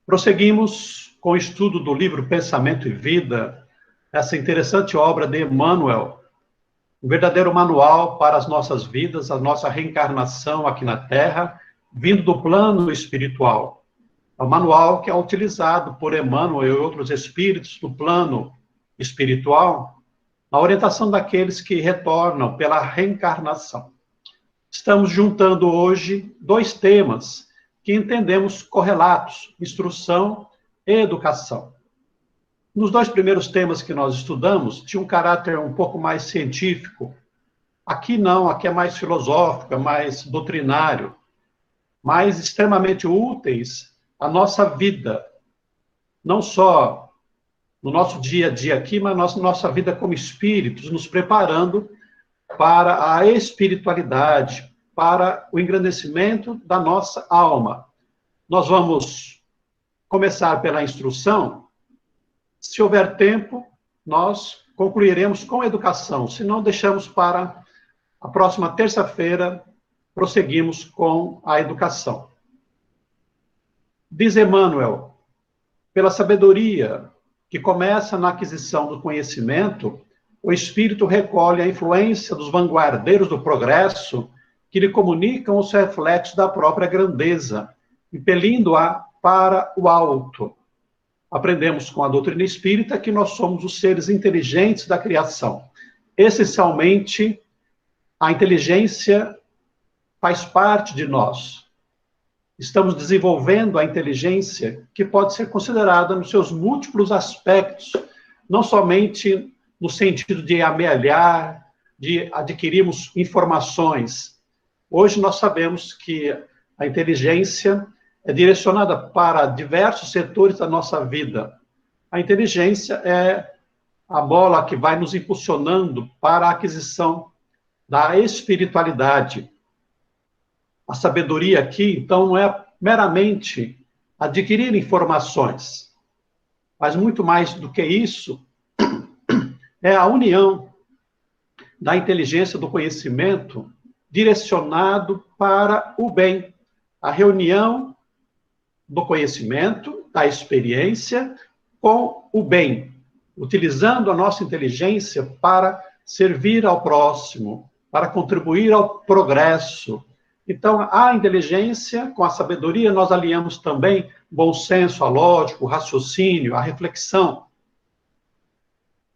Prosseguimos com o estudo do livro Pensamento e Vida, essa interessante obra de Emmanuel, um verdadeiro manual para as nossas vidas, a nossa reencarnação aqui na Terra, vindo do plano espiritual. É um manual que é utilizado por Emmanuel e outros espíritos do plano espiritual, na orientação daqueles que retornam pela reencarnação. Estamos juntando hoje dois temas que entendemos correlatos, instrução e educação. Nos dois primeiros temas que nós estudamos, tinha um caráter um pouco mais científico. Aqui não, aqui é mais filosófico, é mais doutrinário, mas extremamente úteis à nossa vida. Não só no nosso dia a dia aqui, mas na nossa vida como espíritos, nos preparando para a espiritualidade, para o engrandecimento da nossa alma. Nós vamos começar pela instrução. Se houver tempo, nós concluiremos com a educação. Se não, deixamos para a próxima terça-feira, prosseguimos com a educação. Diz Emmanuel, pela sabedoria que começa na aquisição do conhecimento, o espírito recolhe a influência dos vanguardeiros do progresso que lhe comunicam os reflexos da própria grandeza, impelindo-a para o alto. Aprendemos com a doutrina espírita que nós somos os seres inteligentes da criação. Essencialmente, a inteligência faz parte de nós. Estamos desenvolvendo a inteligência que pode ser considerada nos seus múltiplos aspectos, não somente no sentido de amealhar, de adquirirmos informações. Hoje nós sabemos que a inteligência é direcionada para diversos setores da nossa vida. A inteligência é a bola que vai nos impulsionando para a aquisição da espiritualidade. A sabedoria aqui, então, não é meramente adquirir informações, mas muito mais do que isso, é a união da inteligência, do conhecimento, direcionado para o bem. A reunião do conhecimento, da experiência, com o bem, utilizando a nossa inteligência para servir ao próximo, para contribuir ao progresso. Então, a inteligência, com a sabedoria, nós aliamos também bom senso, a lógica, o raciocínio, a reflexão.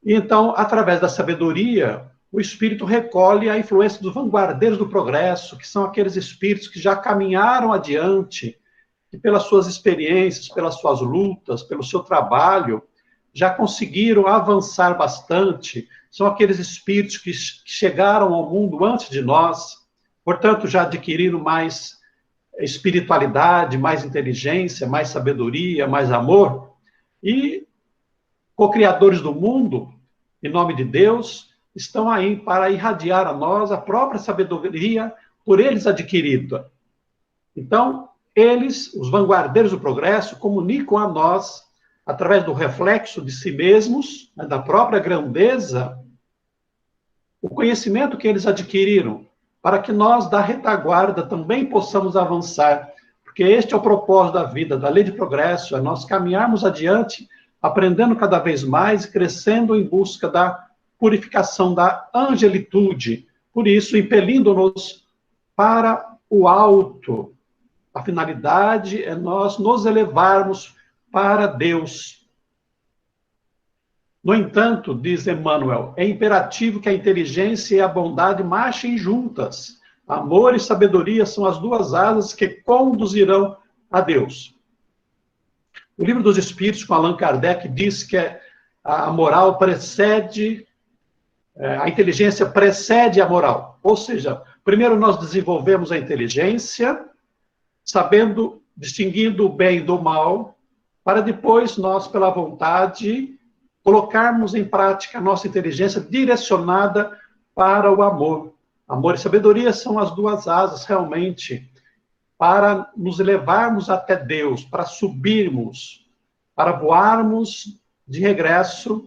E então, através da sabedoria, o espírito recolhe a influência dos vanguardeiros do progresso, que são aqueles espíritos que já caminharam adiante, que pelas suas experiências, pelas suas lutas, pelo seu trabalho, já conseguiram avançar bastante. São aqueles espíritos que chegaram ao mundo antes de nós, portanto, já adquiriram mais espiritualidade, mais inteligência, mais sabedoria, mais amor, e co-criadores do mundo, em nome de Deus, estão aí para irradiar a nós a própria sabedoria por eles adquirida. Então, eles, os vanguardeiros do progresso, comunicam a nós, através do reflexo de si mesmos, né, da própria grandeza, o conhecimento que eles adquiriram, para que nós, da retaguarda, também possamos avançar, porque este é o propósito da vida, da lei de progresso, é nós caminharmos adiante, aprendendo cada vez mais, crescendo em busca da purificação da angelitude, por isso, impelindo-nos para o alto. A finalidade é nós nos elevarmos para Deus. No entanto, diz Emmanuel, é imperativo que a inteligência e a bondade marchem juntas. Amor e sabedoria são as duas asas que conduzirão a Deus. O Livro dos Espíritos, com Allan Kardec, diz que a moral precede, a inteligência precede a moral. Ou seja, primeiro nós desenvolvemos a inteligência, sabendo, distinguindo o bem do mal, para depois nós, pela vontade, colocarmos em prática a nossa inteligência direcionada para o amor. Amor e sabedoria são as duas asas, realmente, para nos elevarmos até Deus, para subirmos, para voarmos de regresso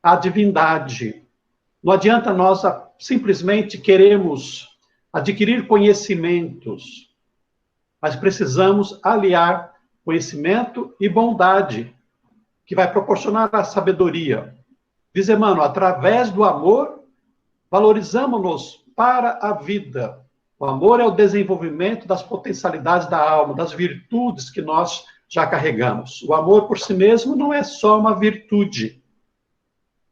à divindade. Não adianta nós simplesmente queremos adquirir conhecimentos, mas precisamos aliar conhecimento e bondade, que vai proporcionar a sabedoria. Diz Emmanuel, através do amor, valorizamos-nos para a vida. O amor é o desenvolvimento das potencialidades da alma, das virtudes que nós já carregamos. O amor por si mesmo não é só uma virtude.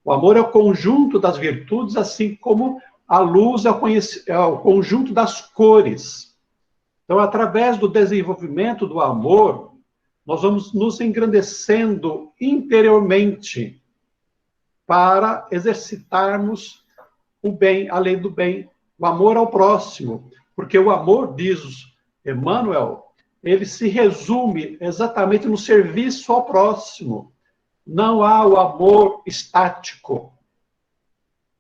O amor é o conjunto das virtudes, assim como a luz é o conjunto das cores. Então, através do desenvolvimento do amor, nós vamos nos engrandecendo interiormente para exercitarmos o bem, a lei do bem, o amor ao próximo. Porque o amor, diz Emmanuel, ele se resume exatamente no serviço ao próximo. Não há o amor estático.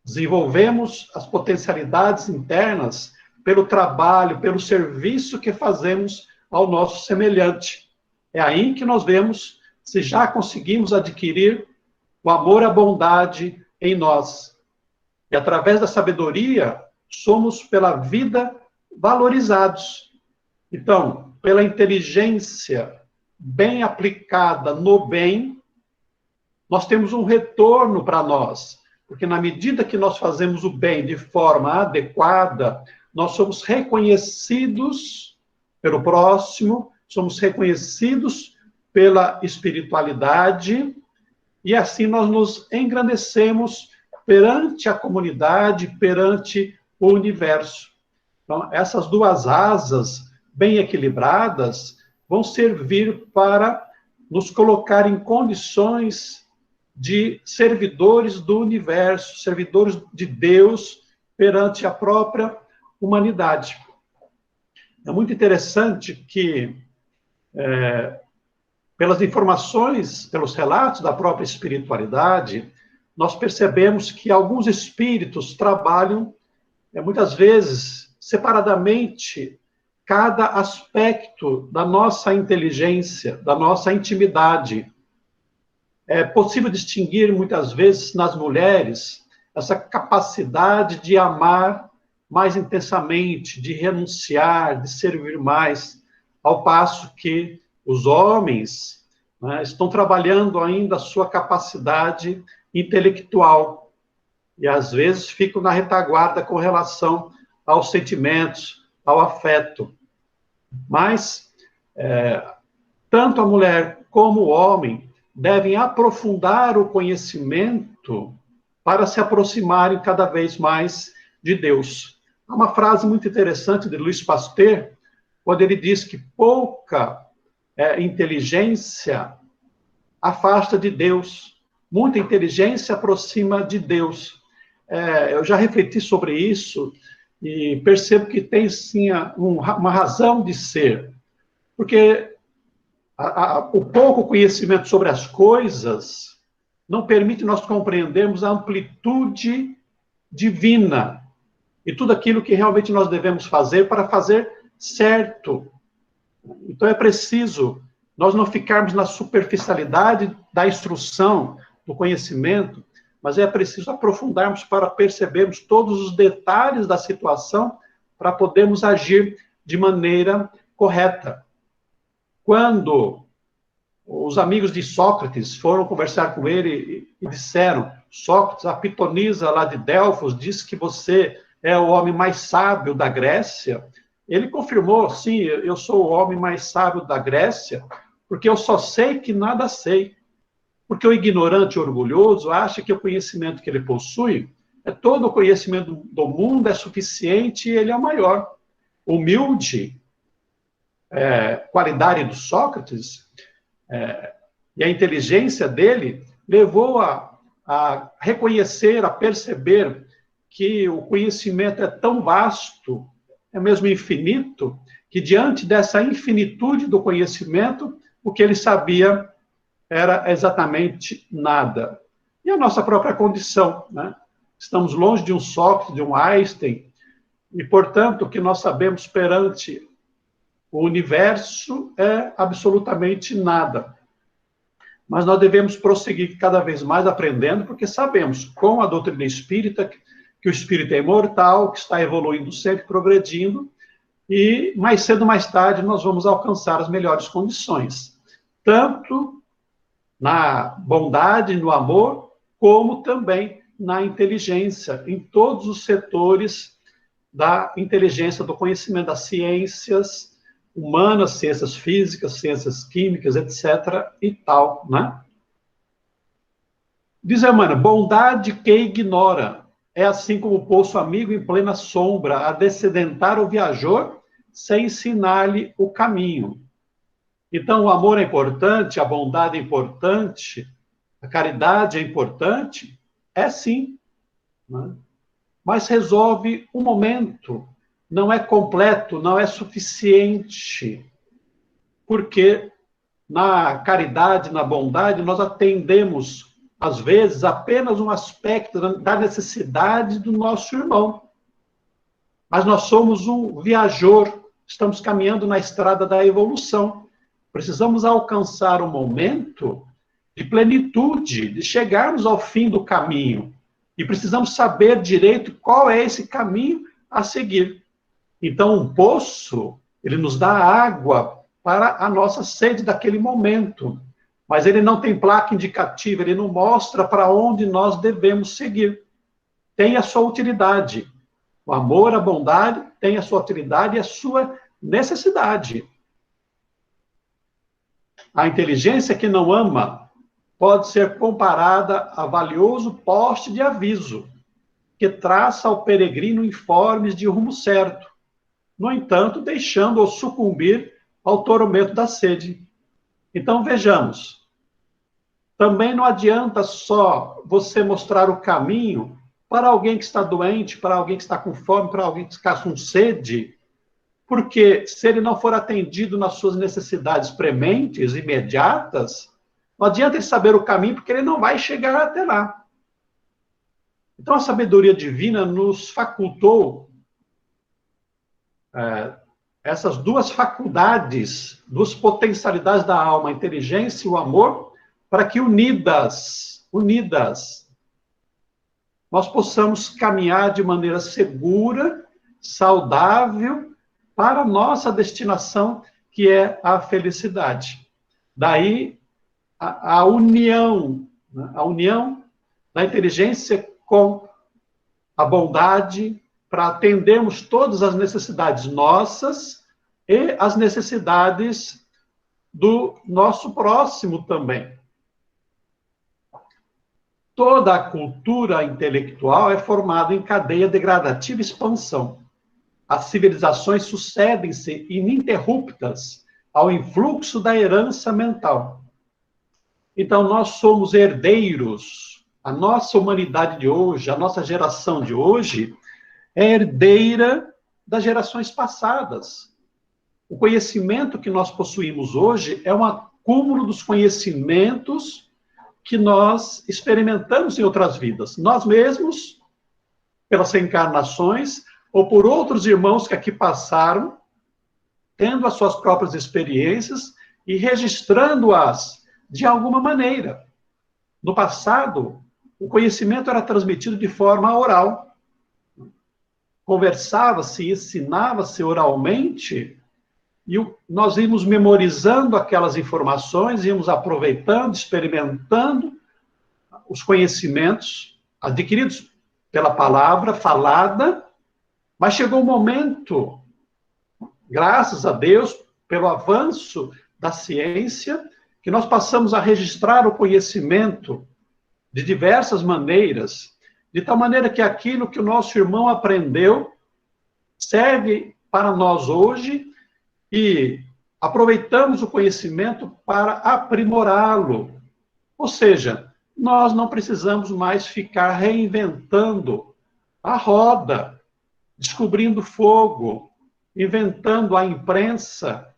Desenvolvemos as potencialidades internas pelo trabalho, pelo serviço que fazemos ao nosso semelhante. É aí que nós vemos se já conseguimos adquirir o amor e a bondade em nós. E através da sabedoria, somos pela vida valorizados. Então, pela inteligência bem aplicada no bem, nós temos um retorno para nós. Porque na medida que nós fazemos o bem de forma adequada, nós somos reconhecidos pelo próximo, somos reconhecidos pela espiritualidade, e assim nós nos engrandecemos perante a comunidade, perante o universo. Então, essas duas asas bem equilibradas vão servir para nos colocar em condições de servidores do universo, servidores de Deus perante a própria humanidade. É muito interessante que, pelas informações, pelos relatos da própria espiritualidade, nós percebemos que alguns espíritos trabalham, muitas vezes, separadamente, cada aspecto da nossa inteligência, da nossa intimidade. É possível distinguir, muitas vezes, nas mulheres, essa capacidade de amar mais intensamente, de renunciar, de servir mais, ao passo que os homens, né, estão trabalhando ainda a sua capacidade intelectual, e às vezes ficam na retaguarda com relação aos sentimentos, ao afeto. Mas, tanto a mulher como o homem devem aprofundar o conhecimento para se aproximarem cada vez mais de Deus. Há uma frase muito interessante de Louis Pasteur, quando ele diz que pouca inteligência afasta de Deus, muita inteligência aproxima de Deus. Eu já refleti sobre isso e percebo que tem, sim, uma razão de ser, porque o pouco conhecimento sobre as coisas não permite nós compreendermos a amplitude divina e tudo aquilo que realmente nós devemos fazer para fazer certo. Então é preciso nós não ficarmos na superficialidade da instrução, do conhecimento, mas é preciso aprofundarmos para percebermos todos os detalhes da situação para podermos agir de maneira correta. Quando os amigos de Sócrates foram conversar com ele e disseram: Sócrates, a pitonisa lá de Delfos diz que você é o homem mais sábio da Grécia. Ele confirmou: sim, eu sou o homem mais sábio da Grécia, porque eu só sei que nada sei. Porque o ignorante e orgulhoso acha que o conhecimento que ele possui, todo o conhecimento do mundo é suficiente e ele é o maior. Humilde, qualidade do Sócrates, e a inteligência dele levou a reconhecer, a perceber que o conhecimento é tão vasto, é mesmo infinito, que diante dessa infinitude do conhecimento, o que ele sabia era exatamente nada. E a nossa própria condição, né? Estamos longe de um Sócrates, de um Einstein, e, portanto, o que nós sabemos perante o universo é absolutamente nada. Mas nós devemos prosseguir cada vez mais aprendendo, porque sabemos, com a doutrina espírita, que o espírito é imortal, que está evoluindo sempre, progredindo, e mais cedo ou mais tarde nós vamos alcançar as melhores condições. tanto na bondade, no amor, como também na inteligência, em todos os setores da inteligência, do conhecimento das ciências humanas, ciências físicas, ciências químicas, etc. e tal, né? Diz Emmanuel, bondade que ignora, é assim como o poço amigo em plena sombra, a descedentar o viajor, sem ensinar-lhe o caminho. Então, o amor é importante, a bondade é importante, a caridade é importante? É sim, né? Mas resolve um momento, não é completo, não é suficiente, porque na caridade, na bondade, nós atendemos, às vezes, apenas um aspecto da necessidade do nosso irmão. Mas nós somos um viajor, estamos caminhando na estrada da evolução. Precisamos alcançar um momento de plenitude, de chegarmos ao fim do caminho. E precisamos saber direito qual é esse caminho a seguir. Então, um poço, ele nos dá água para a nossa sede daquele momento. Mas ele não tem placa indicativa, ele não mostra para onde nós devemos seguir. Tem a sua utilidade. O amor, a bondade, tem a sua utilidade e a sua necessidade. A inteligência que não ama pode ser comparada a valioso poste de aviso, que traça ao peregrino informes de rumo certo, no entanto, deixando-o sucumbir ao tormento da sede. Então, vejamos, também não adianta só você mostrar o caminho para alguém que está doente, para alguém que está com fome, para alguém que está com sede, porque se ele não for atendido nas suas necessidades prementes, imediatas, não adianta ele saber o caminho, porque ele não vai chegar até lá. Então, a sabedoria divina nos facultou essas duas faculdades, duas potencialidades da alma, a inteligência e o amor, para que unidas, nós possamos caminhar de maneira segura, saudável, para a nossa destinação, que é a felicidade. Daí, a união, né? A união da inteligência com a bondade, para atendermos todas as necessidades nossas e as necessidades do nosso próximo também. Toda a cultura intelectual é formada em cadeia degradativa e expansão. As civilizações sucedem-se ininterruptas ao influxo da herança mental. Então, nós somos herdeiros. A nossa humanidade de hoje, a nossa geração de hoje, é herdeira das gerações passadas. O conhecimento que nós possuímos hoje é um acúmulo dos conhecimentos que nós experimentamos em outras vidas. Nós mesmos, pelas reencarnações, ou por outros irmãos que aqui passaram, tendo as suas próprias experiências e registrando-as de alguma maneira. No passado, o conhecimento era transmitido de forma oral. Conversava-se, ensinava-se oralmente, e nós íamos memorizando aquelas informações, íamos aproveitando, experimentando os conhecimentos adquiridos pela palavra falada, mas chegou um momento, graças a Deus, pelo avanço da ciência, que nós passamos a registrar o conhecimento de diversas maneiras, de tal maneira que aquilo que o nosso irmão aprendeu serve para nós hoje e aproveitamos o conhecimento para aprimorá-lo. Ou seja, nós não precisamos mais ficar reinventando a roda, descobrindo fogo, inventando a imprensa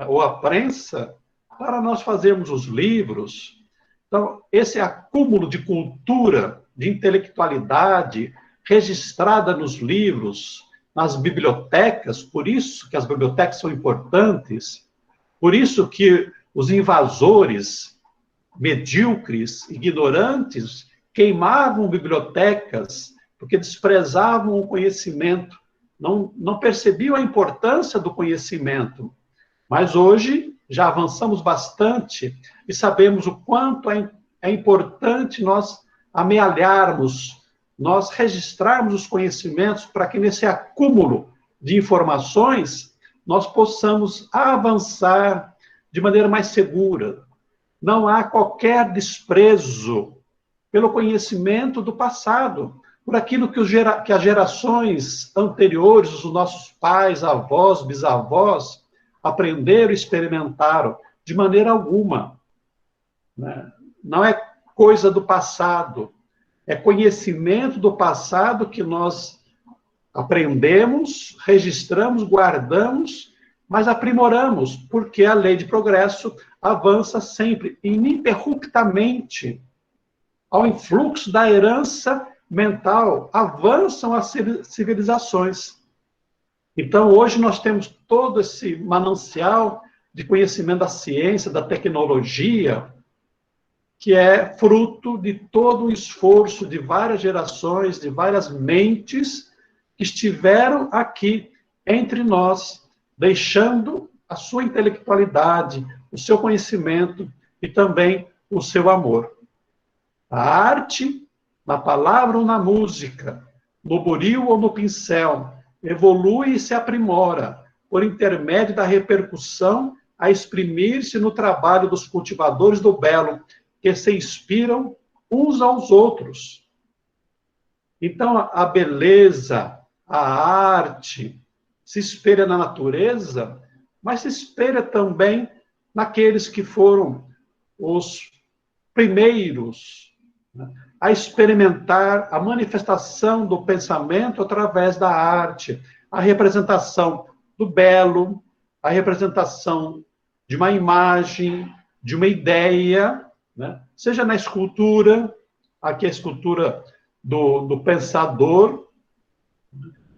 ou a prensa para nós fazermos os livros. Então, esse acúmulo de cultura, de intelectualidade registrada nos livros, nas bibliotecas, por isso que as bibliotecas são importantes, por isso que os invasores medíocres, ignorantes, queimavam bibliotecas, porque desprezavam o conhecimento, não percebiam a importância do conhecimento. Mas hoje, já avançamos bastante e sabemos o quanto é importante nós amealharmos, nós registrarmos os conhecimentos para que nesse acúmulo de informações nós possamos avançar de maneira mais segura. Não há qualquer desprezo pelo conhecimento do passado, por aquilo que as gerações anteriores, os nossos pais, avós, bisavós, aprenderam e experimentaram, de maneira alguma. Né? Não é coisa do passado, é conhecimento do passado que nós aprendemos, registramos, guardamos, mas aprimoramos, porque a lei de progresso avança sempre, ininterruptamente, ao influxo da herança mental, avançam as civilizações. Então, hoje nós temos todo esse manancial de conhecimento da ciência, da tecnologia, que é fruto de todo o esforço de várias gerações, de várias mentes que estiveram aqui entre nós, deixando a sua intelectualidade, o seu conhecimento e também o seu amor. A arte, na palavra ou na música, no buril ou no pincel, evolui e se aprimora, por intermédio da repercussão, a exprimir-se no trabalho dos cultivadores do belo, que se inspiram uns aos outros. Então, a beleza, a arte, se espelha na natureza, mas se espelha também naqueles que foram os primeiros, né, a experimentar a manifestação do pensamento através da arte, a representação do belo, a representação de uma imagem, de uma ideia, né? Seja na escultura, aqui a escultura do pensador,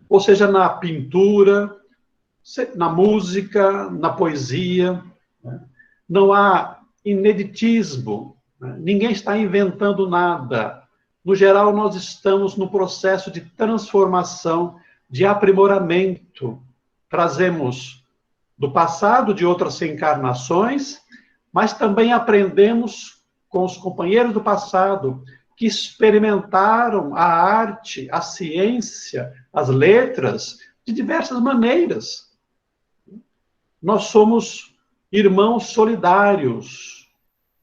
ou seja na pintura, na música, na poesia. Né? Não há ineditismo, né? Ninguém está inventando nada. No geral, nós estamos no processo de transformação, de aprimoramento. Trazemos do passado, de outras encarnações, mas também aprendemos com os companheiros do passado, que experimentaram a arte, a ciência, as letras, de diversas maneiras. Nós somos irmãos solidários.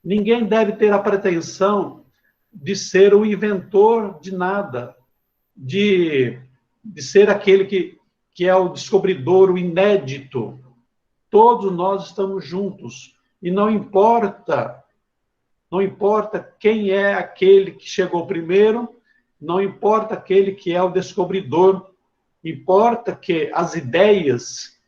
Ninguém deve ter a pretensão de ser o inventor de nada, de ser aquele que é o descobridor, o inédito. Todos nós estamos juntos. E não importa quem é aquele que chegou primeiro, não importa aquele que é o descobridor, importa que as ideias,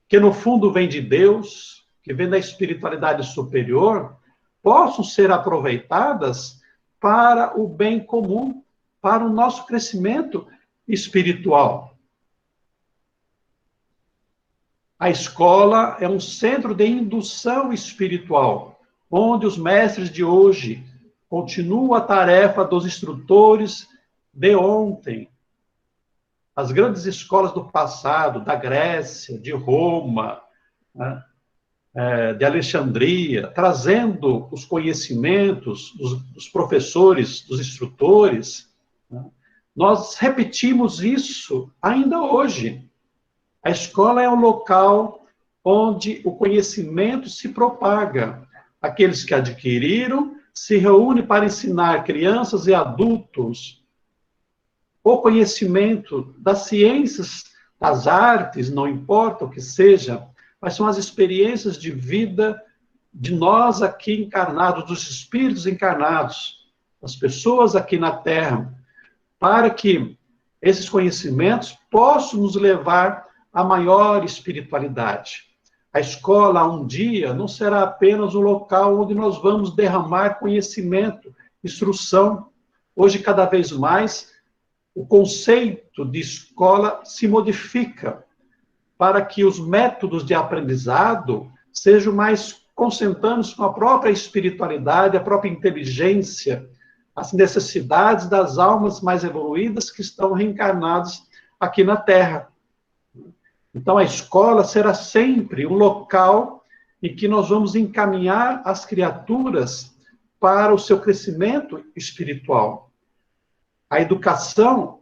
que no fundo vêm de Deus, que vêm da espiritualidade superior, possam ser aproveitadas para o bem comum, para o nosso crescimento espiritual. A escola é um centro de indução espiritual, onde os mestres de hoje continuam a tarefa dos instrutores de ontem. As grandes escolas do passado, da Grécia, de Roma, né, de Alexandria, trazendo os conhecimentos dos professores, dos instrutores, né, nós repetimos isso ainda hoje. A escola é um local onde o conhecimento se propaga. Aqueles que adquiriram se reúnem para ensinar crianças e adultos o conhecimento das ciências, das artes, não importa o que seja, mas são as experiências de vida de nós aqui encarnados, dos espíritos encarnados, das pessoas aqui na Terra, para que esses conhecimentos possam nos levar a maior espiritualidade. A escola, um dia, não será apenas um local onde nós vamos derramar conhecimento, instrução. Hoje, cada vez mais, o conceito de escola se modifica para que os métodos de aprendizado sejam mais consentâneos com a própria espiritualidade, a própria inteligência, as necessidades das almas mais evoluídas que estão reencarnadas aqui na Terra. Então, a escola será sempre um local em que nós vamos encaminhar as criaturas para o seu crescimento espiritual. A educação,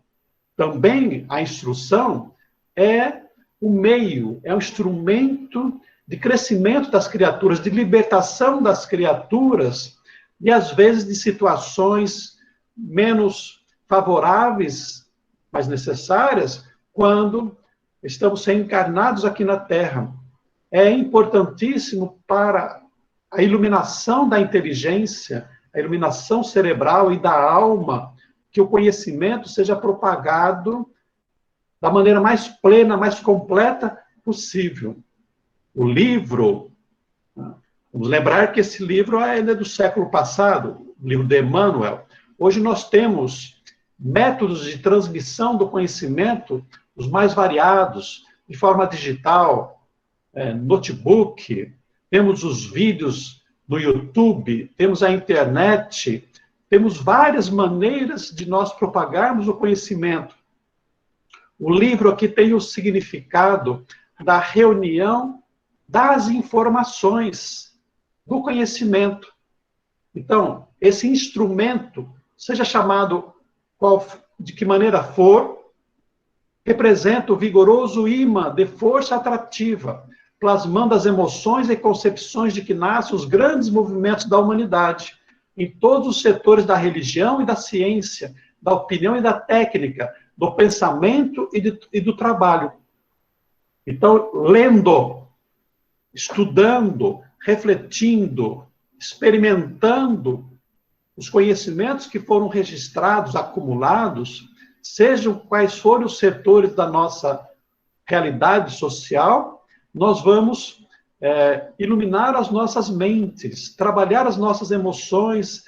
também a instrução, é o meio, é o instrumento de crescimento das criaturas, de libertação das criaturas, e às vezes de situações menos favoráveis, mas necessárias, quando estamos reencarnados aqui na Terra. É importantíssimo para a iluminação da inteligência, a iluminação cerebral e da alma, que o conhecimento seja propagado da maneira mais plena, mais completa possível. O livro, vamos lembrar que esse livro ainda é do século passado, o livro de Emmanuel. Hoje nós temos métodos de transmissão do conhecimento os mais variados, de forma digital, notebook, temos os vídeos no YouTube, temos a internet, temos várias maneiras de nós propagarmos o conhecimento. O livro aqui tem o significado da reunião das informações, do conhecimento. Então, esse instrumento, seja chamado de que maneira for, representa o vigoroso imã de força atrativa, plasmando as emoções e concepções de que nascem os grandes movimentos da humanidade, em todos os setores da religião e da ciência, da opinião e da técnica, do pensamento e do trabalho. Então, lendo, estudando, refletindo, experimentando os conhecimentos que foram registrados, acumulados, sejam quais forem os setores da nossa realidade social, nós vamos iluminar as nossas mentes, trabalhar as nossas emoções,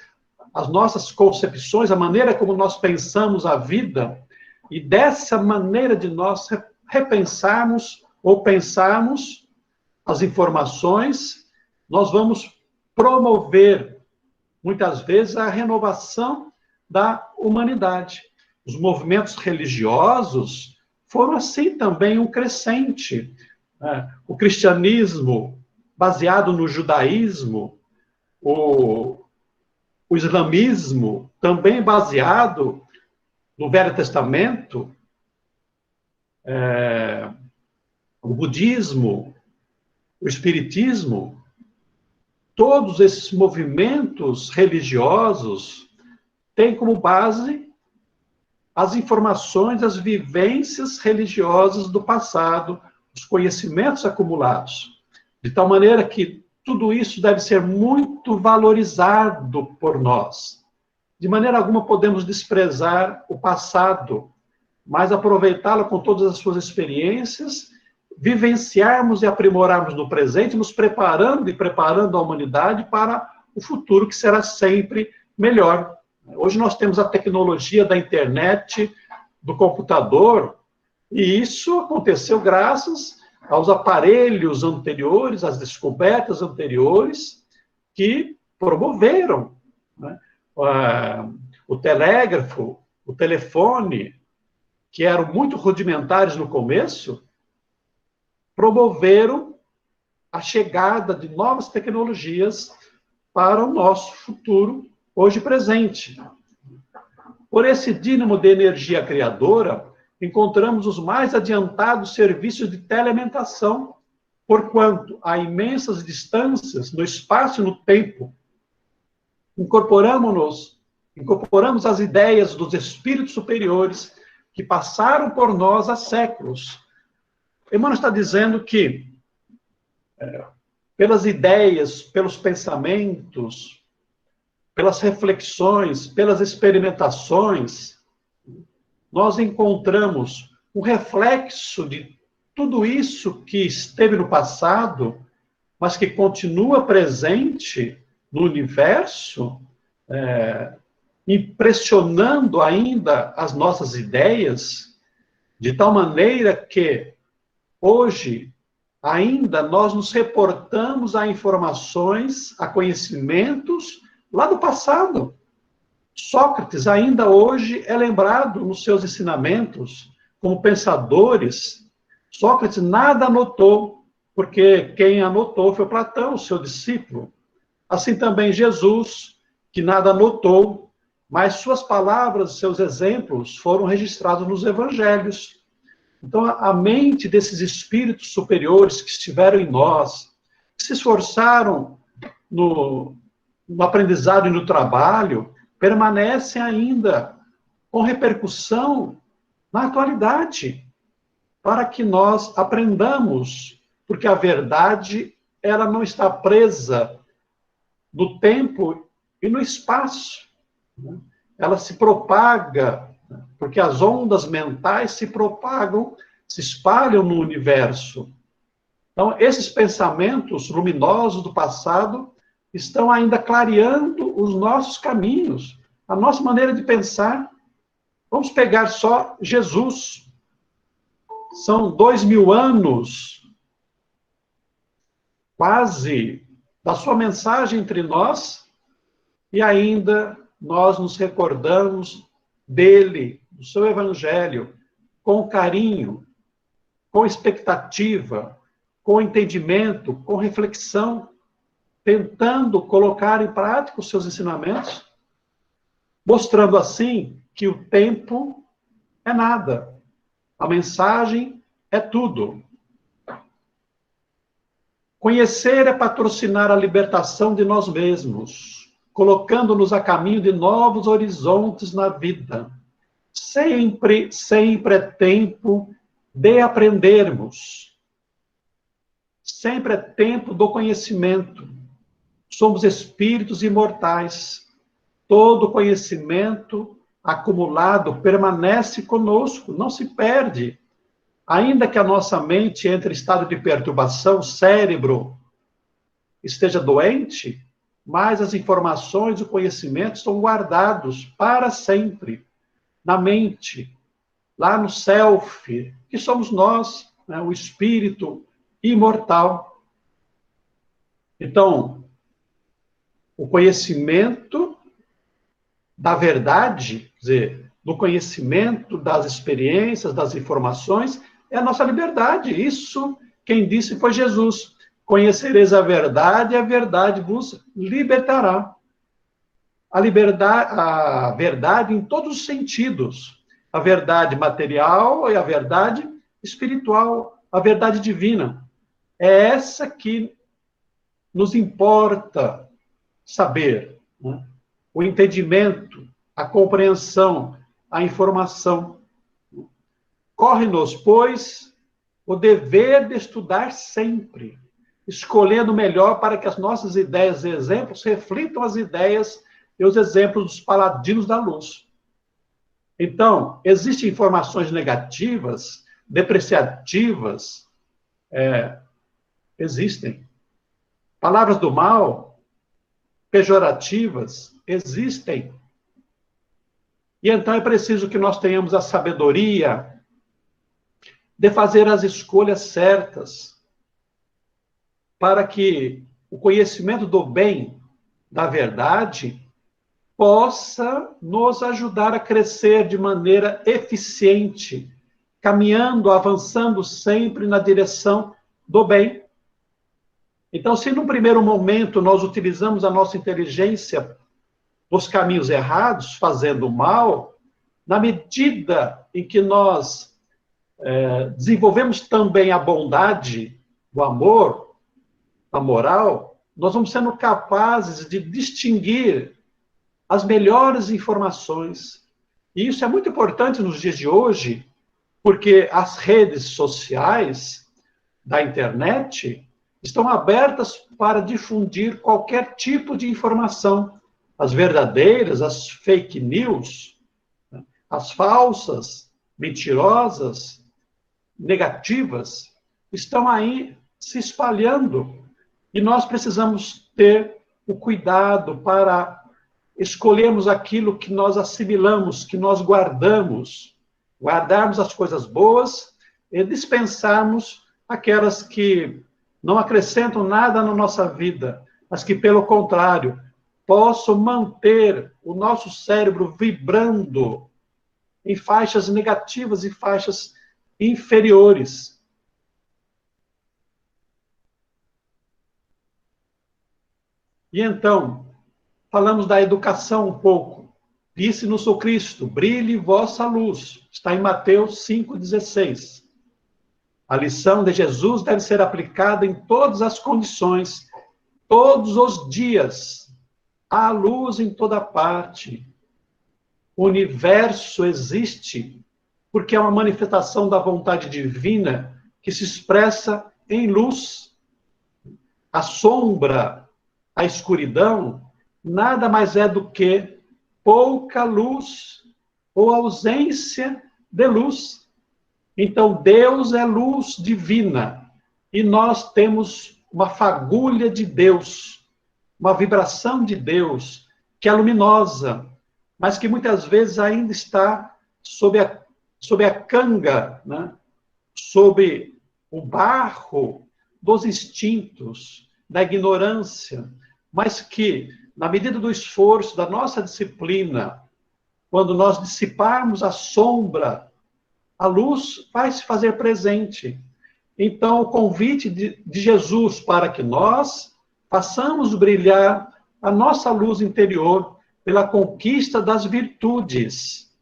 as nossas concepções, a maneira como nós pensamos a vida, e dessa maneira de nós repensarmos ou pensarmos as informações, nós vamos promover, muitas vezes, a renovação da humanidade. Os movimentos religiosos foram, assim, também um crescente. O cristianismo, baseado no judaísmo, o islamismo, também baseado no Velho Testamento, o budismo, o espiritismo, todos esses movimentos religiosos têm como base as informações, as vivências religiosas do passado, os conhecimentos acumulados. De tal maneira que tudo isso deve ser muito valorizado por nós. De maneira alguma podemos desprezar o passado, mas aproveitá-lo com todas as suas experiências, vivenciarmos e aprimorarmos no presente, nos preparando e preparando a humanidade para o futuro que será sempre melhor. Hoje nós temos a tecnologia da internet, do computador, e isso aconteceu graças aos aparelhos anteriores, às descobertas anteriores, que promoveram, né? O telégrafo, o telefone, que eram muito rudimentares no começo, promoveram a chegada de novas tecnologias para o nosso futuro, hoje presente. Por esse dínamo de energia criadora, encontramos os mais adiantados serviços de telealimentação, porquanto há imensas distâncias no espaço e no tempo. Incorporamos as ideias dos espíritos superiores que passaram por nós há séculos. Emmanuel está dizendo que, pelas ideias, pelos pensamentos, pelas reflexões, pelas experimentações, nós encontramos um reflexo de tudo isso que esteve no passado, mas que continua presente no universo, impressionando ainda as nossas ideias, de tal maneira que hoje ainda nós nos reportamos a informações, a conhecimentos lá do passado. Sócrates ainda hoje é lembrado nos seus ensinamentos como pensadores. Sócrates nada anotou, porque quem anotou foi Platão, seu discípulo. Assim também Jesus, que nada anotou, mas suas palavras, seus exemplos foram registrados nos evangelhos. Então, a mente desses espíritos superiores que estiveram em nós, que se esforçaram no aprendizado e no trabalho, permanecem ainda com repercussão na atualidade, para que nós aprendamos, porque a verdade, ela não está presa no tempo e no espaço, né? Ela se propaga, porque as ondas mentais se propagam, se espalham no universo. Então, esses pensamentos luminosos do passado estão ainda clareando os nossos caminhos, a nossa maneira de pensar. Vamos pegar só Jesus. São 2000 anos, quase, da sua mensagem entre nós, e ainda nós nos recordamos dele, do seu evangelho, com carinho, com expectativa, com entendimento, com reflexão, tentando colocar em prática os seus ensinamentos, mostrando assim que o tempo é nada, a mensagem é tudo. Conhecer é patrocinar a libertação de nós mesmos, colocando-nos a caminho de novos horizontes na vida. Sempre, sempre é tempo de aprendermos. Sempre é tempo do conhecimento. Somos espíritos imortais. Todo conhecimento acumulado permanece conosco, não se perde. Ainda que a nossa mente entre em estado de perturbação, o cérebro esteja doente, mas as informações, o conhecimento são guardados para sempre na mente, lá no self, que somos nós, né, o espírito imortal. Então, o conhecimento da verdade, quer dizer, do conhecimento, das experiências, das informações, é a nossa liberdade. Isso, quem disse foi Jesus. Conhecereis a verdade vos libertará. A verdade em todos os sentidos. A verdade material e a verdade espiritual, a verdade divina. É essa que nos importa saber, né? O entendimento, a compreensão, a informação. Corre-nos, pois, o dever de estudar sempre, escolhendo o melhor para que as nossas ideias e exemplos reflitam as ideias e os exemplos dos paladinos da luz. Então, existem informações negativas, depreciativas, existem. Palavras do mal, pejorativas, existem. E então é preciso que nós tenhamos a sabedoria de fazer as escolhas certas, para que o conhecimento do bem, da verdade, possa nos ajudar a crescer de maneira eficiente, caminhando, avançando sempre na direção do bem. Então, se num primeiro momento nós utilizamos a nossa inteligência nos caminhos errados, fazendo mal, na medida em que nós desenvolvemos também a bondade, o amor, a moral, nós vamos sendo capazes de distinguir as melhores informações. E isso é muito importante nos dias de hoje, porque as redes sociais da internet estão abertas para difundir qualquer tipo de informação. As verdadeiras, as fake news, as falsas, mentirosas, negativas, estão aí se espalhando. E nós precisamos ter o cuidado para escolhermos aquilo que nós assimilamos, que nós guardamos, guardarmos as coisas boas e dispensarmos aquelas que não acrescentam nada na nossa vida, mas que, pelo contrário, possam manter o nosso cérebro vibrando em faixas negativas e faixas inferiores. E então, falamos da educação um pouco. Disse-nos o Cristo, brilhe vossa luz. Está em Mateus 5,16. A lição de Jesus deve ser aplicada em todas as condições, todos os dias. Há luz em toda parte. O universo existe porque é uma manifestação da vontade divina que se expressa em luz. A sombra, a escuridão, nada mais é do que pouca luz ou ausência de luz. Então, Deus é luz divina e nós temos uma fagulha de Deus, uma vibração de Deus que é luminosa, mas que muitas vezes ainda está sob a canga, né? Sob o barro dos instintos, da ignorância, mas que, na medida do esforço, da nossa disciplina, quando nós dissiparmos a sombra, a luz vai se fazer presente. Então, o convite de Jesus para que nós façamos brilhar a nossa luz interior pela conquista das virtudes,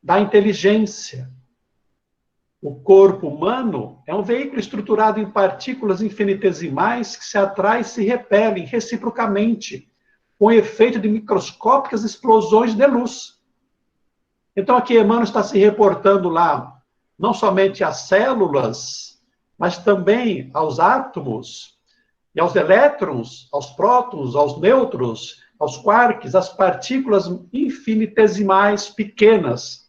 da inteligência. O corpo humano é um veículo estruturado em partículas infinitesimais que se atraem e se repelem reciprocamente, com o efeito de microscópicas explosões de luz. Então, aqui Emmanuel está se reportando lá, não somente às células, mas também aos átomos, e aos elétrons, aos prótons, aos nêutrons, aos quarks, às partículas infinitesimais pequenas,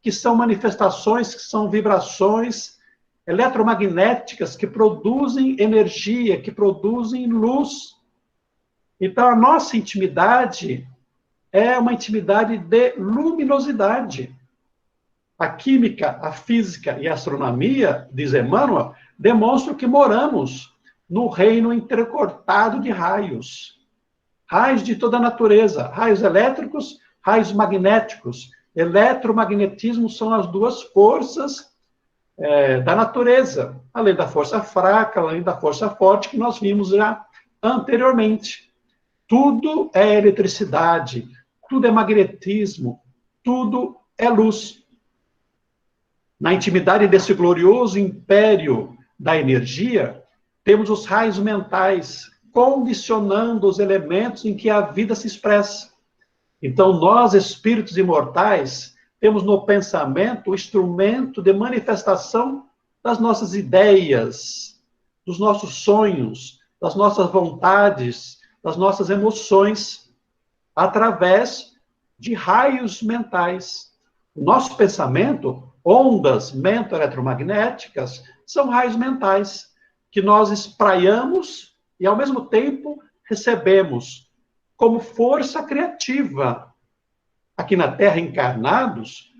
que são manifestações, que são vibrações eletromagnéticas que produzem energia, que produzem luz. Então, a nossa intimidade é uma intimidade de luminosidade. A química, a física e a astronomia, diz Emmanuel, demonstram que moramos no reino entrecortado de raios. Raios de toda a natureza, raios elétricos, raios magnéticos. Eletromagnetismo são as duas forças da natureza, além da força fraca, além da força forte, que nós vimos já anteriormente. Tudo é eletricidade, tudo é magnetismo, tudo é luz. Na intimidade desse glorioso império da energia, temos os raios mentais, condicionando os elementos em que a vida se expressa. Então, nós, espíritos imortais, temos no pensamento o instrumento de manifestação das nossas ideias, dos nossos sonhos, das nossas vontades, das nossas emoções, através de raios mentais. O nosso pensamento, ondas mento-eletromagnéticas, são raios mentais, que nós espraiamos e, ao mesmo tempo, recebemos como força criativa. Aqui na Terra, encarnados,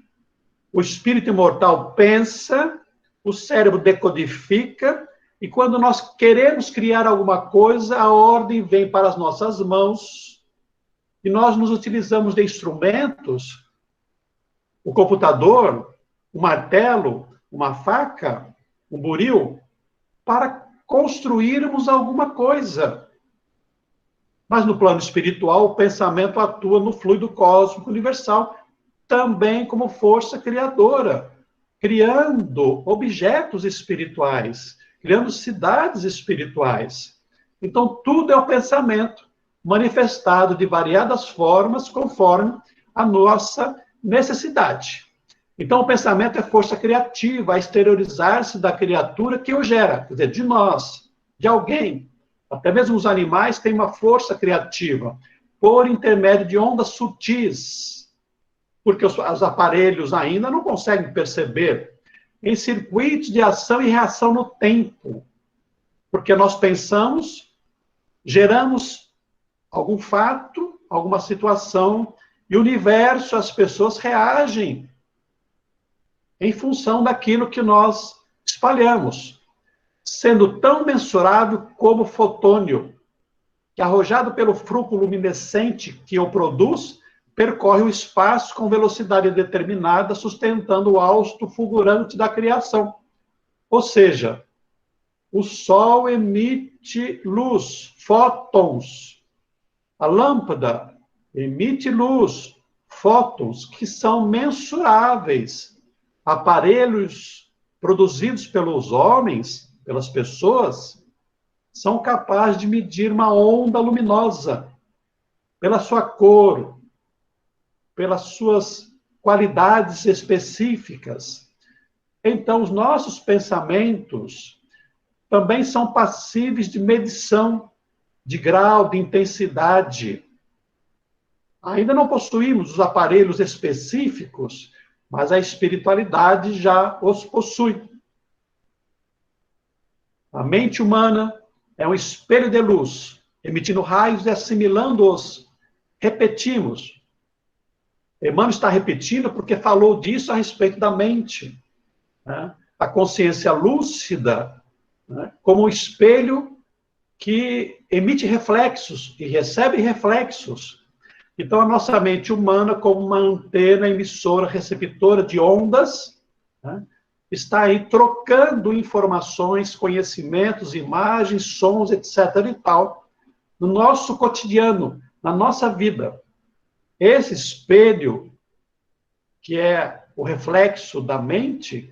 o espírito imortal pensa, o cérebro decodifica, e quando nós queremos criar alguma coisa, a ordem vem para as nossas mãos, e nós nos utilizamos de instrumentos, o computador, o martelo, uma faca, um buril, para construirmos alguma coisa. Mas no plano espiritual, o pensamento atua no fluido cósmico universal, também como força criadora, criando objetos espirituais, criando cidades espirituais. Então, tudo é o pensamento, manifestado de variadas formas, conforme a nossa necessidade. Então, o pensamento é força criativa, a exteriorizar-se da criatura que o gera, quer dizer, de nós, de alguém. Até mesmo os animais têm uma força criativa, por intermédio de ondas sutis, porque os aparelhos ainda não conseguem perceber, em circuitos de ação e reação no tempo. Porque nós pensamos, geramos algum fato, alguma situação, e o universo, as pessoas reagem em função daquilo que nós espalhamos, sendo tão mensurável como o fotônio, que arrojado pelo fruto luminescente que o produz, percorre o espaço com velocidade determinada, sustentando o hausto fulgurante da criação. Ou seja, O Sol emite luz, fótons. A lâmpada emite luz, fótons, que são mensuráveis. Aparelhos produzidos pelos homens, pelas pessoas, são capazes de medir uma onda luminosa pela sua cor, pelas suas qualidades específicas. Então, os nossos pensamentos também são passíveis de medição, de grau, de intensidade. Ainda não possuímos os aparelhos específicos, mas a espiritualidade já os possui. A mente humana é um espelho de luz, emitindo raios e assimilando-os. Repetimos. Emmanuel está repetindo porque falou disso a respeito da mente. Né? A consciência lúcida, né? Como um espelho que emite reflexos e recebe reflexos. Então, a nossa mente humana, como uma antena emissora, receptora de ondas, né? Está aí trocando informações, conhecimentos, imagens, sons, etc. e tal, no nosso cotidiano, na nossa vida. Esse espelho, que é o reflexo da mente,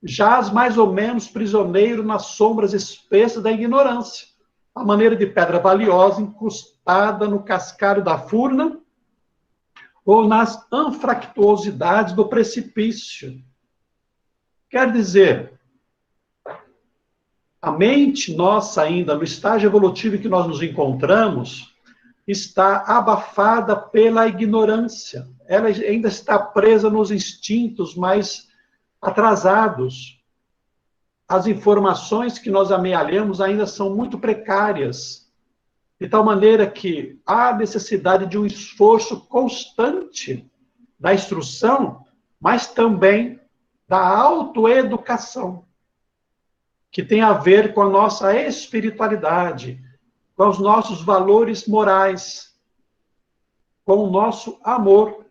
jaz mais ou menos prisioneiro nas sombras espessas da ignorância, à maneira de pedra valiosa incrustada no cascalho da furna ou nas anfractuosidades do precipício. Quer dizer, a mente nossa ainda, no estágio evolutivo em que nós nos encontramos, está abafada pela ignorância. Ela ainda está presa nos instintos mais atrasados. As informações que nós amealhamos ainda são muito precárias, de tal maneira que há necessidade de um esforço constante da instrução, mas também da autoeducação, que tem a ver com a nossa espiritualidade, com os nossos valores morais, com o nosso amor.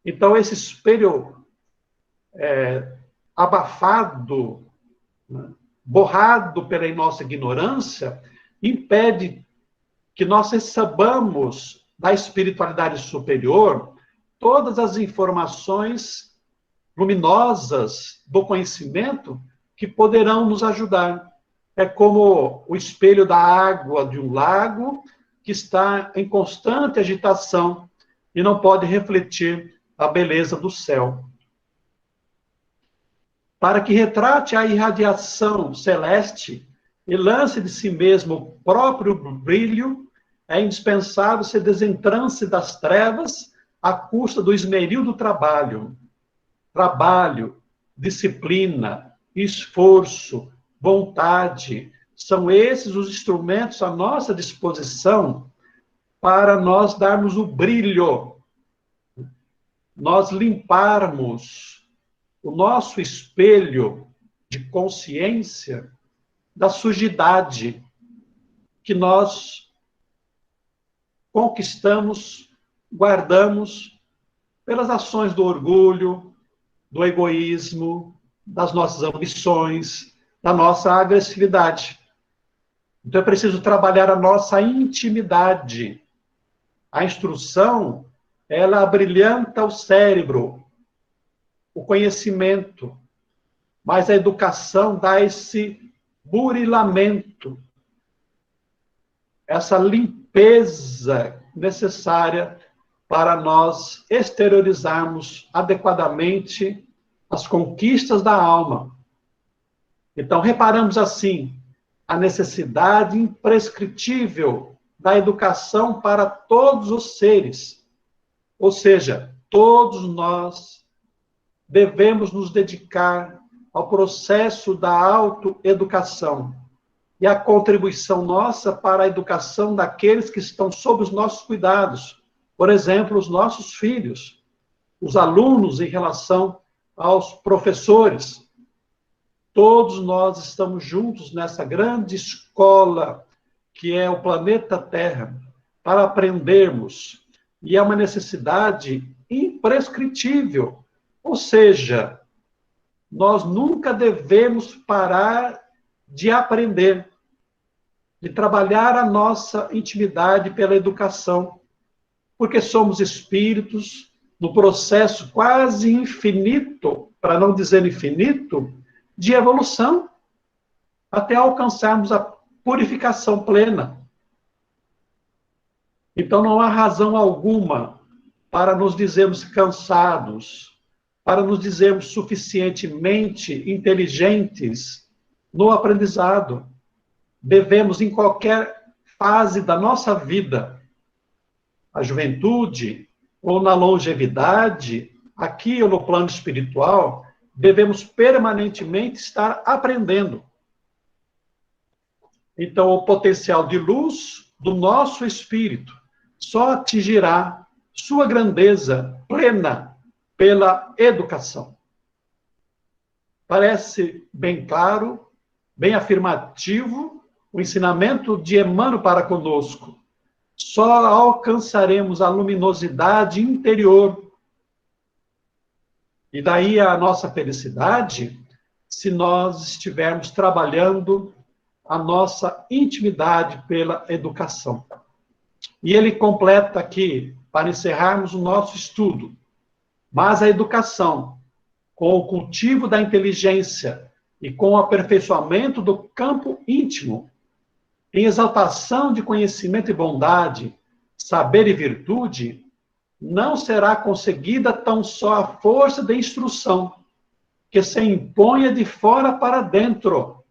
Então, esse espelho abafado, né, borrado pela nossa ignorância, impede que nós recebamos da espiritualidade superior todas as informações luminosas do conhecimento que poderão nos ajudar. É como o espelho da água de um lago que está em constante agitação e não pode refletir a beleza do céu. Para que retrate a irradiação celeste e lance de si mesmo o próprio brilho, é indispensável se desentrance das trevas à custa do esmeril do trabalho. Trabalho, disciplina, esforço, vontade, são esses os instrumentos à nossa disposição para nós darmos o brilho, nós limparmos o nosso espelho de consciência da sujidade que nós conquistamos, guardamos pelas ações do orgulho, do egoísmo, das nossas ambições, da nossa agressividade. Então é preciso trabalhar a nossa intimidade. A instrução, ela abrilhanta o cérebro, o conhecimento, mas a educação dá esse burilamento, essa limpeza necessária para nós exteriorizarmos adequadamente as conquistas da alma. Então, reparamos assim a necessidade imprescritível da educação para todos os seres. Ou seja, todos nós devemos nos dedicar ao processo da autoeducação e a contribuição nossa para a educação daqueles que estão sob os nossos cuidados. Por exemplo, os nossos filhos, os alunos em relação aos professores. Todos nós estamos juntos nessa grande escola que é o planeta Terra, para aprendermos. E é uma necessidade imprescritível. Ou seja, nós nunca devemos parar de aprender, de trabalhar a nossa intimidade pela educação, porque somos espíritos no processo quase infinito, para não dizer infinito, de evolução, até alcançarmos a purificação plena. Então não há razão alguma para nos dizermos cansados, para nos dizermos suficientemente inteligentes no aprendizado. Devemos, em qualquer fase da nossa vida, a juventude ou na longevidade, aqui ou no plano espiritual, devemos permanentemente estar aprendendo. Então, o potencial de luz do nosso espírito só atingirá sua grandeza plena pela educação. Parece bem claro, bem afirmativo, o ensinamento de Emmanuel para conosco. Só alcançaremos a luminosidade interior. E daí a nossa felicidade, se nós estivermos trabalhando a nossa intimidade pela educação. E ele completa aqui, para encerrarmos o nosso estudo, mas a educação, com o cultivo da inteligência e com o aperfeiçoamento do campo íntimo, em exaltação de conhecimento e bondade, saber e virtude, não será conseguida tão só a força da instrução, que se imponha de fora para dentro,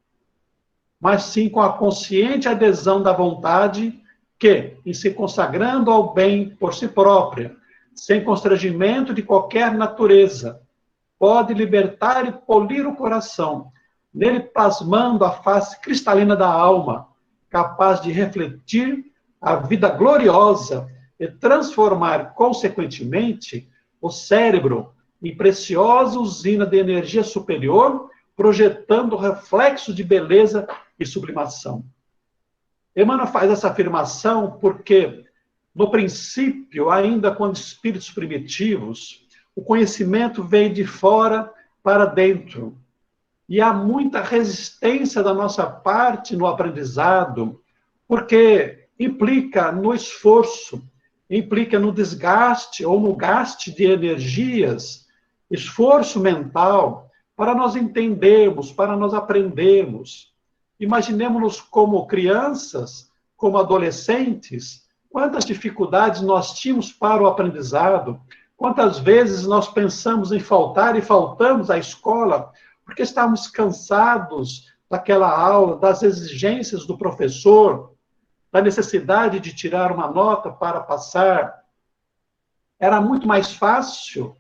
mas sim com a consciente adesão da vontade que, em se consagrando ao bem por si própria, sem constrangimento de qualquer natureza, pode libertar e polir o coração, nele plasmando a face cristalina da alma, capaz de refletir a vida gloriosa e transformar, consequentemente, o cérebro em preciosa usina de energia superior, projetando reflexo de beleza e sublimação. Emmanuel faz essa afirmação porque, no princípio, ainda quando espíritos primitivos, o conhecimento vem de fora para dentro. E há muita resistência da nossa parte no aprendizado, porque implica no esforço, implica no desgaste ou no gasto de energias, esforço mental, para nós entendermos, para nós aprendermos. Imaginemos-nos como crianças, como adolescentes, quantas dificuldades nós tínhamos para o aprendizado, quantas vezes nós pensamos em faltar e faltamos à escola, porque estávamos cansados daquela aula, das exigências do professor, da necessidade de tirar uma nota para passar. Era muito mais fácil,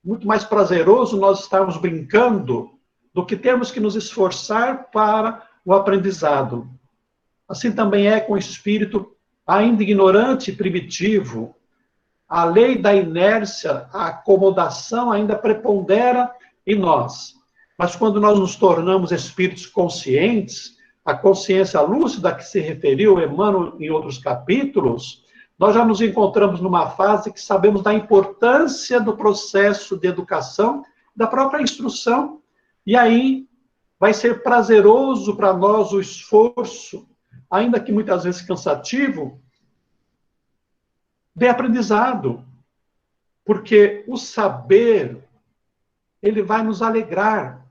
muito mais prazeroso nós estarmos brincando do que termos que nos esforçar para o aprendizado. Assim também é com o espírito ainda ignorante e primitivo. A lei da inércia, a acomodação ainda prepondera em nós. Mas quando nós nos tornamos espíritos conscientes, a consciência lúcida a que se referiu Emmanuel em outros capítulos, nós já nos encontramos numa fase que sabemos da importância do processo de educação, da própria instrução, e aí vai ser prazeroso para nós o esforço, ainda que muitas vezes cansativo, de aprendizado, porque o saber, ele vai nos alegrar,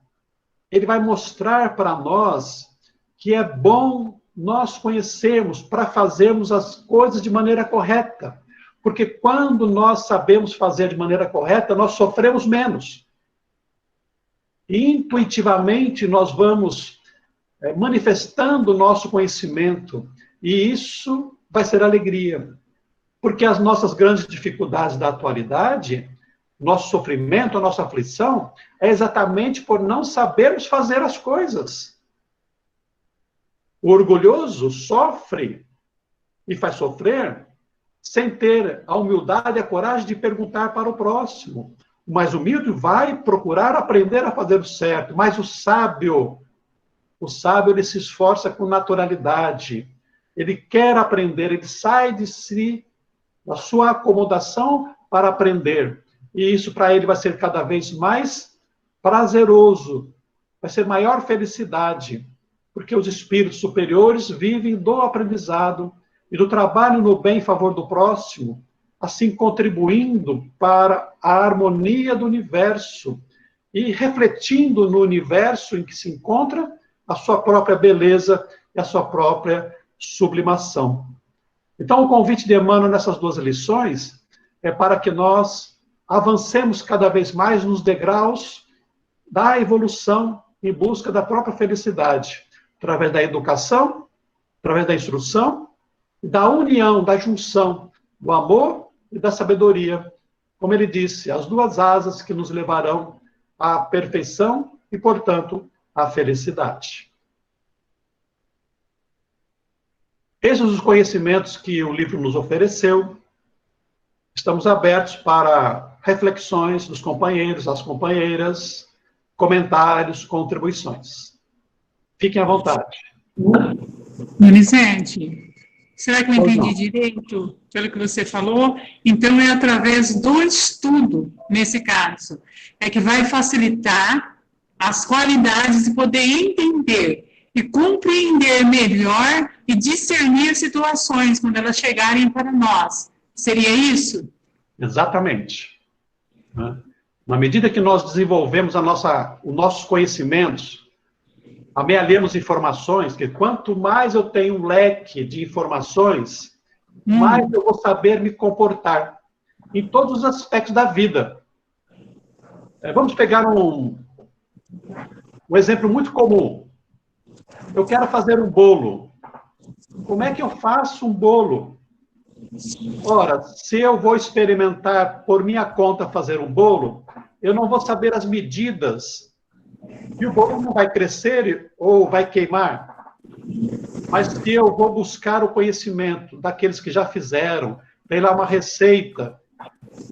ele vai mostrar para nós que é bom nós conhecermos para fazermos as coisas de maneira correta, porque quando nós sabemos fazer de maneira correta, nós sofremos menos. E intuitivamente nós vamos manifestando o nosso conhecimento, e isso vai ser alegria. Porque as nossas grandes dificuldades da atualidade, nosso sofrimento, a nossa aflição, é exatamente por não sabermos fazer as coisas. O orgulhoso sofre e faz sofrer sem ter a humildade e a coragem de perguntar para o próximo. O mais humilde vai procurar aprender a fazer o certo, mas o sábio ele se esforça com naturalidade. Ele quer aprender, ele sai de si, da sua acomodação para aprender. E isso para ele vai ser cada vez mais prazeroso, vai ser maior felicidade, porque os espíritos superiores vivem do aprendizado e do trabalho no bem em favor do próximo, assim contribuindo para a harmonia do universo e refletindo no universo em que se encontra a sua própria beleza e a sua própria sublimação. Então, o convite de Emmanuel nessas duas lições é para que nós avancemos cada vez mais nos degraus da evolução em busca da própria felicidade, através da educação, através da instrução, da união, da junção, do amor e da sabedoria. Como ele disse, as duas asas que nos levarão à perfeição e, portanto, à felicidade. Esses são os conhecimentos que o livro nos ofereceu. Estamos abertos para reflexões dos companheiros, das companheiras, comentários, contribuições. Fiquem à vontade. Donizete, será que eu entendi direito pelo que você falou? Então, é através do estudo, nesse caso, é que vai facilitar as qualidades de poder entender e compreender melhor e discernir situações quando elas chegarem para nós. Seria isso? Exatamente. Na medida que nós desenvolvemos os nossos conhecimentos, amealhamos informações, que quanto mais eu tenho um leque de informações, mais eu vou saber me comportar em todos os aspectos da vida. Vamos pegar um exemplo muito comum. Eu quero fazer um bolo. Como é que eu faço um bolo? Ora, se eu vou experimentar por minha conta fazer um bolo, eu não vou saber as medidas e o bolo não vai crescer ou vai queimar. Mas se eu vou buscar o conhecimento daqueles que já fizeram, tem lá uma receita,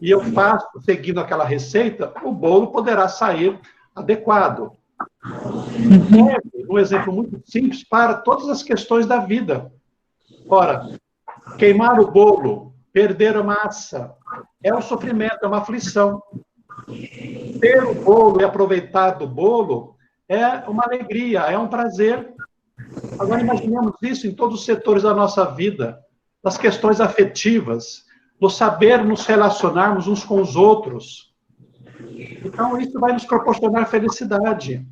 e eu faço seguindo aquela receita, o bolo poderá sair adequado. Um exemplo muito simples para todas as questões da vida. Ora, queimar o bolo, perder a massa, é um sofrimento, é uma aflição. Ter o bolo e aproveitar do bolo é uma alegria, é um prazer. Agora imaginemos isso em todos os setores da nossa vida, das questões afetivas, do saber nos relacionarmos uns com os outros. Então, isso vai nos proporcionar felicidade.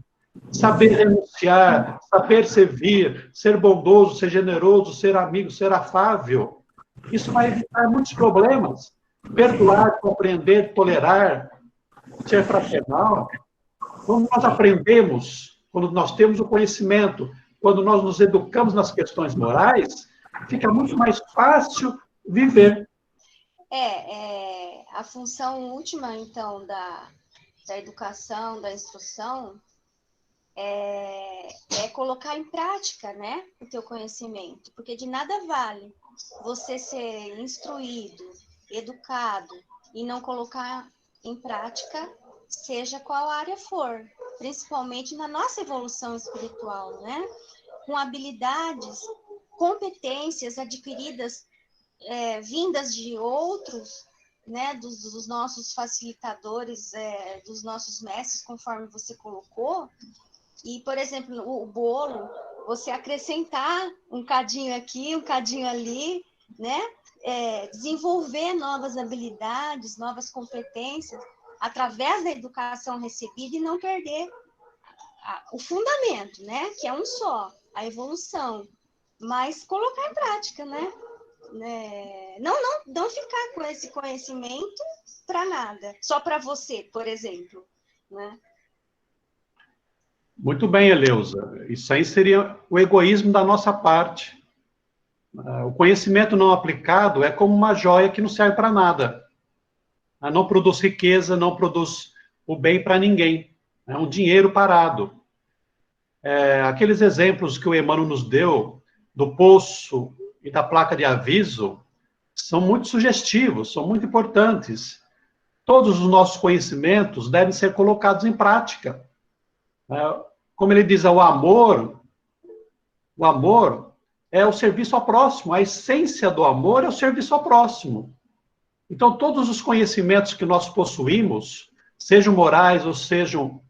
Saber renunciar, saber servir, ser bondoso, ser generoso, ser amigo, ser afável. Isso vai evitar muitos problemas. Perdoar, compreender, tolerar, ser fraternal. Quando nós aprendemos, quando nós temos o conhecimento, quando nós nos educamos nas questões morais, fica muito mais fácil viver. A função última, então, da educação, da instrução, é colocar em prática, né, o teu conhecimento, porque de nada vale você ser instruído, educado e não colocar em prática, seja qual área for, principalmente na nossa evolução espiritual, né, com habilidades, competências adquiridas, vindas de outros, né, dos nossos facilitadores, dos nossos mestres, conforme você colocou. E, por exemplo, o bolo, você acrescentar um cadinho aqui, um cadinho ali, né? Desenvolver novas habilidades, novas competências, através da educação recebida e não perder o fundamento, né? Que é um só, a evolução. Mas colocar em prática, né? Não ficar com esse conhecimento para nada, só para você, por exemplo, né? Muito bem, Eleusa. Isso aí seria o egoísmo da nossa parte. O conhecimento não aplicado é como uma joia que não serve para nada. Não produz riqueza, não produz o bem para ninguém. É um dinheiro parado. Aqueles exemplos que o Emmanuel nos deu, do poço e da placa de aviso, são muito sugestivos, são muito importantes. Todos os nossos conhecimentos devem ser colocados em prática. Como ele diz, o amor é o serviço ao próximo, a essência do amor é o serviço ao próximo. Então, todos os conhecimentos que nós possuímos, sejam morais ou sejam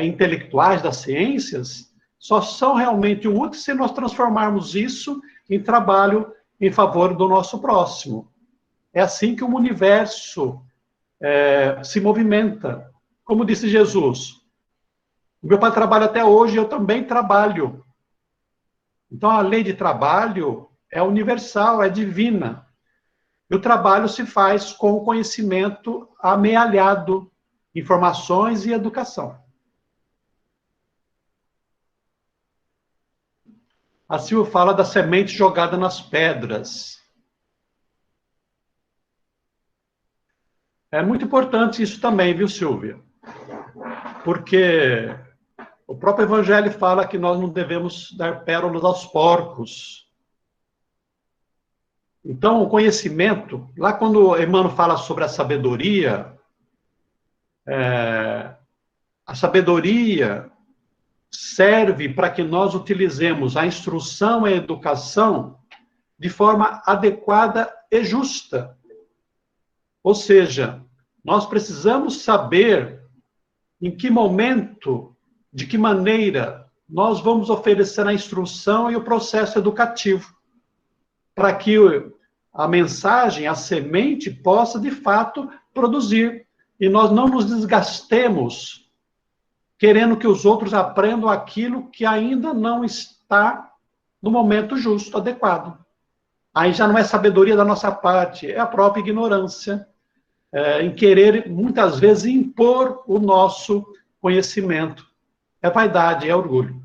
intelectuais das ciências, só são realmente úteis se nós transformarmos isso em trabalho em favor do nosso próximo. É assim que o universo se movimenta. Como disse Jesus, o meu pai trabalha até hoje, eu também trabalho. Então, a lei de trabalho é universal, é divina. E o trabalho se faz com o conhecimento amealhado, informações e educação. A Silvia fala da semente jogada nas pedras. É muito importante isso também, viu, Silvia? Porque o próprio Evangelho fala que nós não devemos dar pérolas aos porcos. Então, o conhecimento, lá quando Emmanuel fala sobre a sabedoria serve para que nós utilizemos a instrução e a educação de forma adequada e justa. Ou seja, nós precisamos saber em que momento, de que maneira nós vamos oferecer a instrução e o processo educativo, para que a mensagem, a semente, possa, de fato, produzir. E nós não nos desgastemos querendo que os outros aprendam aquilo que ainda não está no momento justo, adequado. Aí já não é sabedoria da nossa parte, é a própria ignorância, em querer, muitas vezes, impor o nosso conhecimento. É vaidade, é orgulho.